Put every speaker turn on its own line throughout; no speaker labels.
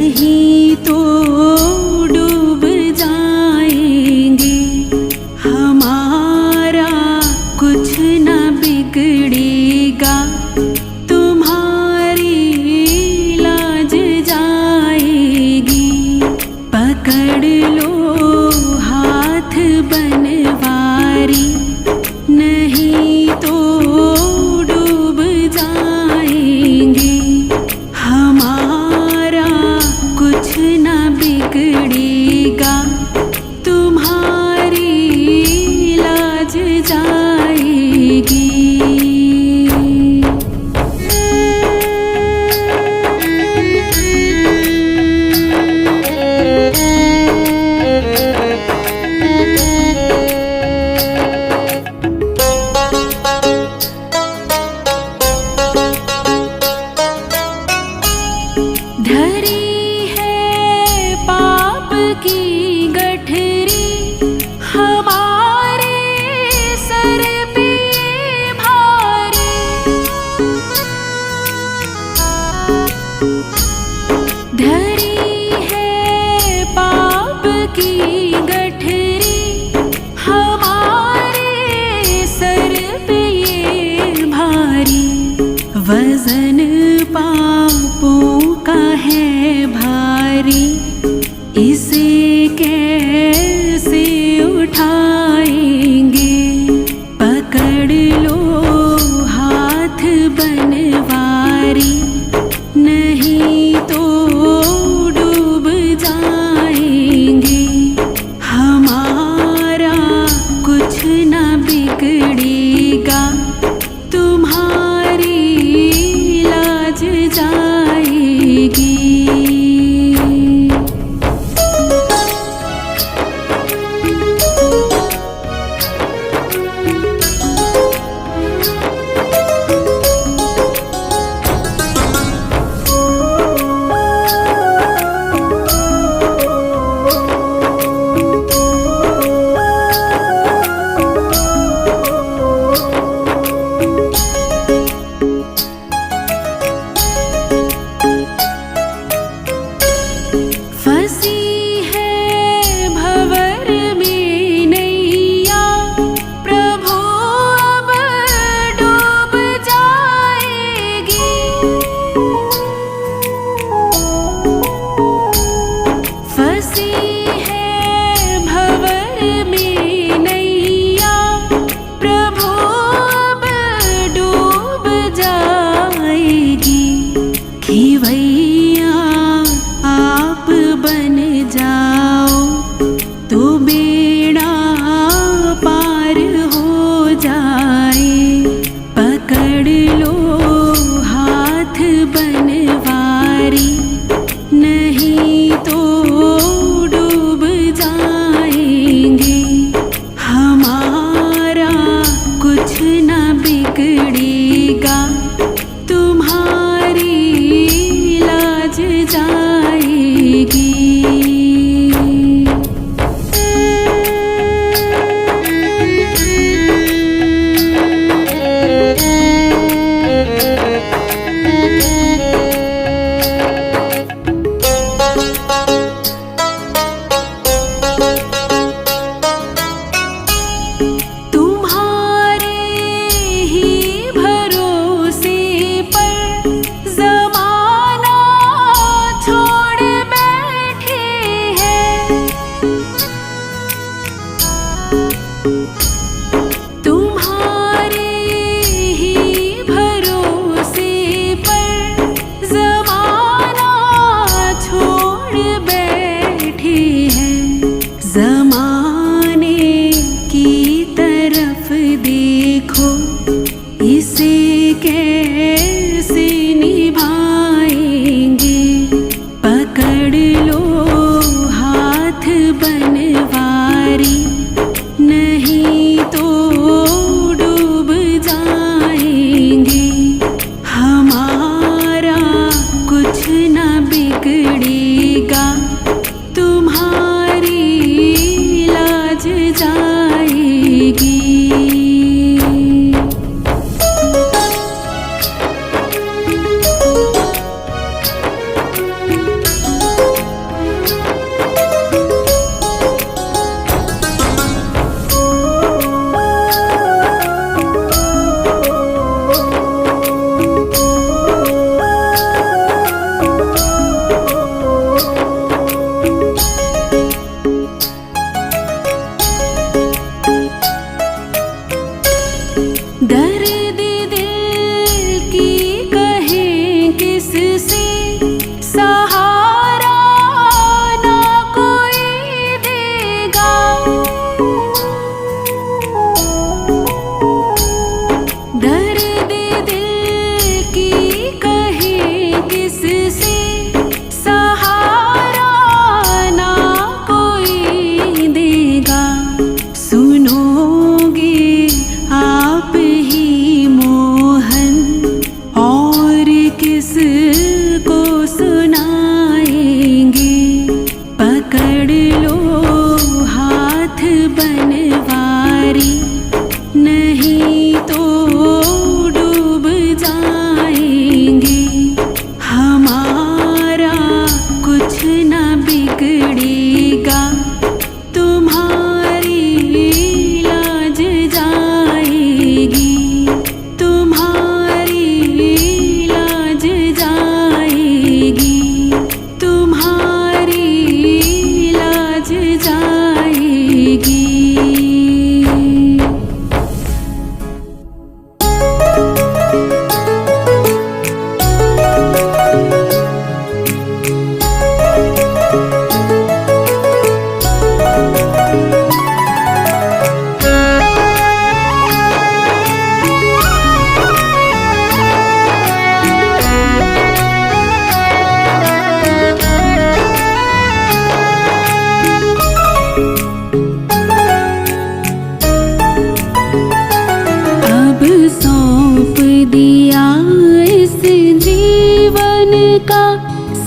नहीं तो डूब जाएंगे, हमारा कुछ न बिगड़ेगा, तुम्हारी लाज जाएगी। पकड़ लो हाथ बनवारी, नहीं तो डूब जाएंगे, हमारा कुछ न बिगड़ेगा, तुम्हारी लाज जाएगी। धरी है पाप की गठरी, हमारे सर पे भारी। धरी है पाप की गठरी, हमारे सर पे ये भारी। वजन पापों का है भारी, इसे कैसे उठाएंगे। पकड़ लो हाथ बनवारी, नहीं तो कुछ न बिगड़ेगा, तुम्हारी लाज जाएगी, तुम्हारी लाज जाएगी, तुम्हारी लाज जाएगी। अब सौंप दिया इस जीवन का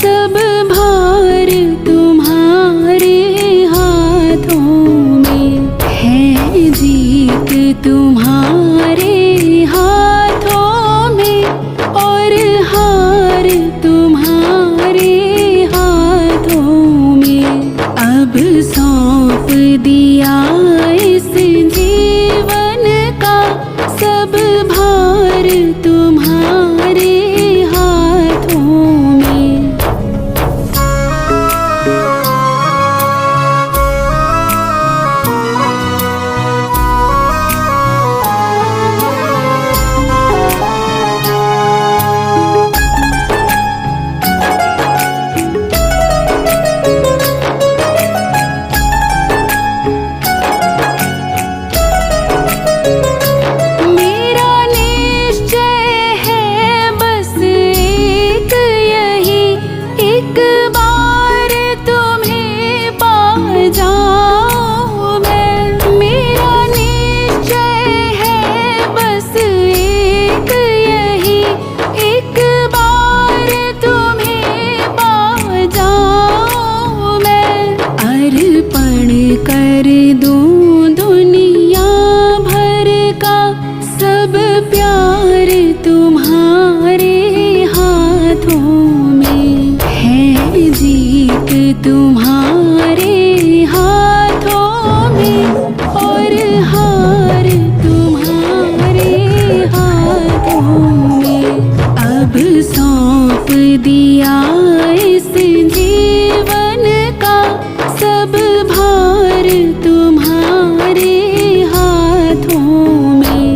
सब भार तुम्हारे हाथों में है, जीत तुम्हारे हाथों में और हार तुम्हारे हाथों में। अब सौंप दिया इस जीवन का सब भार तुम्हारे हाथों में। मेरा निश्चय है बस एक यही, एक बार तुम्हें पा जाऊं मैं। मेरा निश्चय है बस एक यही, एक बार तुम्हें पा जाऊं मैं। अर्पण कर दूं दुनिया भर का सब प्यार तुम्हारे हाथों में है, जीत तुम्हारे हाथों में और हार तुम्हारे हाथों में। अब सौंप दिया इस जीवन का सब भार तुम्हारे हाथों में।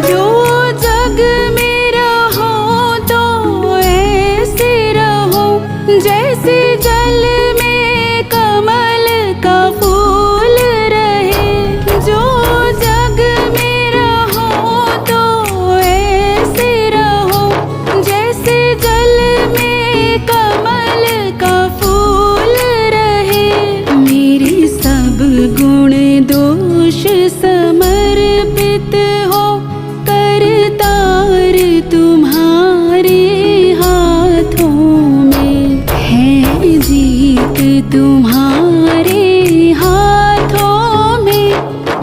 जो जग में रहो तो ऐसे रहो जैसे जल में कमल का फूल रहे। जो जग में रहो तो ऐसे रहो जैसे जल में कमल का फूल रहे। मेरे सब गुण दोष समर्पित हो करतार तुम्हारे हाथों में है, जीत तुम्हारे हाथों में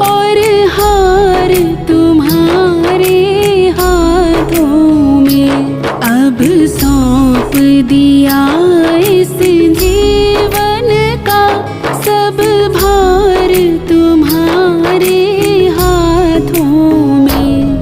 और हार तुम्हारे हाथों में। अब सौंप दिया इस जीवन का सब भार तुम्हारे हाथों में।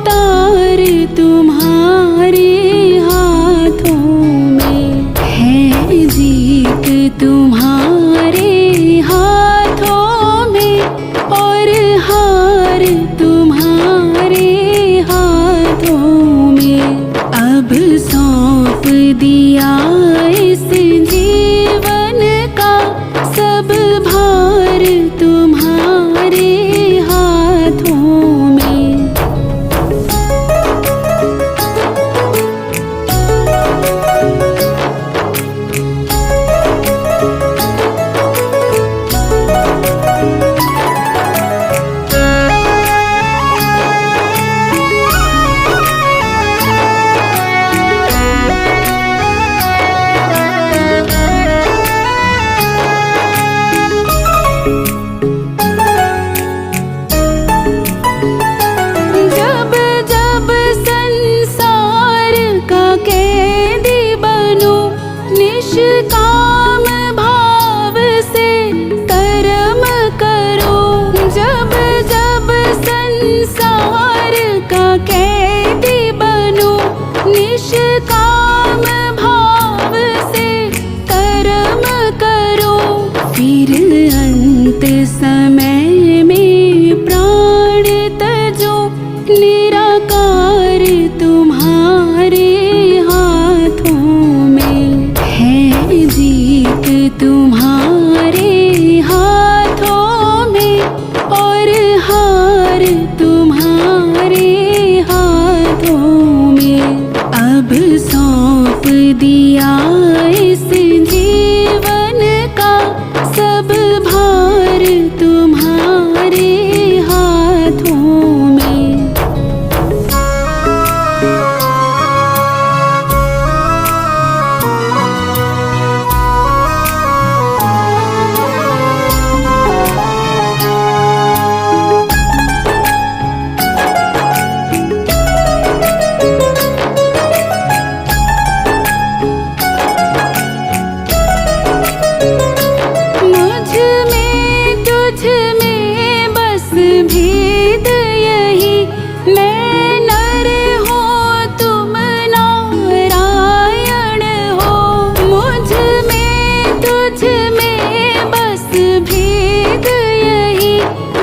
तार तुम्हारे हाथों में है, जीत तुम्हारे हाथों में और हार तुम्हारे हाथों में। अब सौंप दिया इस जीवन का सब भार तुम्हारे हाथों में। जब जब संसार का कैदी बनूं, निष्काम भाव से कर्म करूं। जब जब संसार का कैदी बनूं, निष्काम भाव से कर्म करूं। फिर अंत समय में प्राण तजूं, निराकार तुम्हारे हाथों में है, जीत तुम्हारे हाथों में और हार तुम्हारे हाथों में। अब सौंप दिया इस जीवन का सब भार तुम्हारे हाथों में। मुझ में तुझ में बस भेद यही, मैं नर हूँ तुम नारायण हो। मुझ में तुझ में बस भेद यही,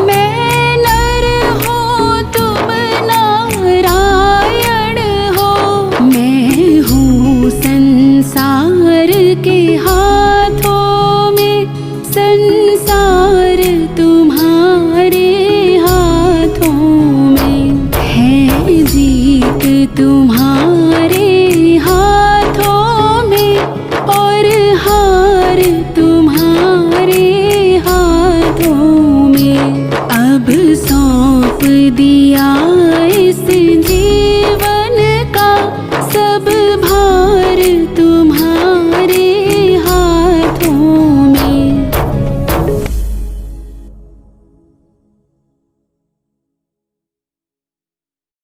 मैं नर हूँ तुम नारायण हो। मैं हूँ संसार के हाथों में, संसार तुम्हारे हाथों में है, जीत तुम्हारे हाथों में और हार तुम्हारे हाथों में। अब सौंप दिया इस